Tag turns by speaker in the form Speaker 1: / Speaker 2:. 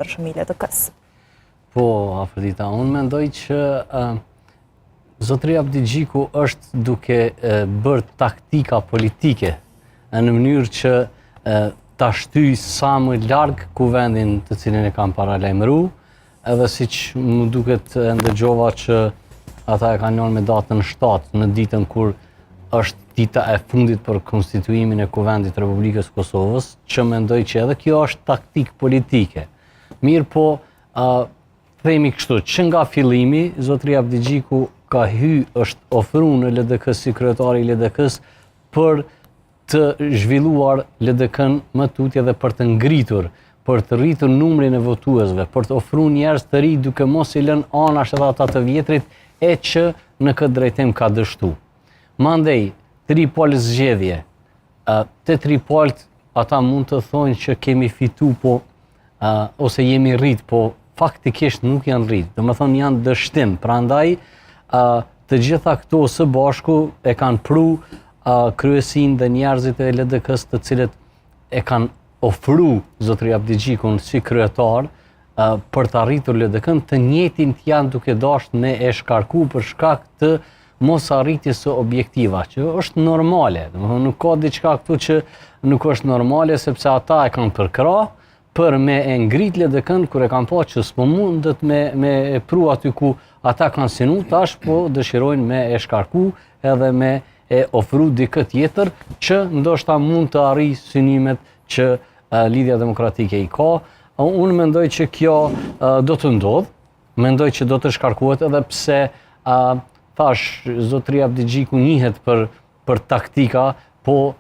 Speaker 1: për shëmilje të kësë.
Speaker 2: Po, Afrodita, unë mendoj që Zotëri Abdi Gjiku është duke bërë taktika politike në mënyrë që ta shtyjë sa më larg kuvendin të cilin e kam paralajmëru, edhe siç më duket ndëgjova që ata e kanë lënë me datën 7 në ditën kur është dita e fundit për konstituimin e kuvendit të Republikës Kosovës, që mendoj që edhe kjo është taktik politike. Mirë po, themi kështu, që nga fillimi, Zotëri Abdi Gjiku ka është ofru në LDK si kryetari i LDK-s për të zhvilluar LDK-n më tutje dhe për të ngritur, për të rritur numrin e votuesve, për të ofru njerëz të ri duke mos i lënë anasht edhe ata të vjetrit e që në këtë drejtim ka dështu. Mandej, 3 palë zgjedhje, te 3 palët ata mund të thonë që kemi fitu ose jemi rrit, po faktikisht nuk janë rrit, dhe më thonë janë dështim, prandaj të gjitha këto së bashku e kanë pru kryesin dhe njerëzit e LDK-s të cilët e kanë ofru Zotëri Abdi Gjikun si kryetar për të arritur LDK-n, të njëjtin janë duke dashur me e shkarku për shkak të mos arritjes së objektiva, që është normale. Domethënë nuk ka diçka këtu që nuk është normale, sepse ata e kanë përkrah për me e ngrit LDK-n kur e kanë pa që s'po mundet me e pru aty ku ata kanë sinu, tash po dëshirojnë me e shkarku edhe me e ofru dikë tjetër që ndoshta mund të arrijë synimet që Lidhja Demokratike i ka. Unë mendoj që kjo do të ndodh, mendoj që do të shkarkuhet edhe pse thash Zotëri Abdi Gjiku njihet për taktika, po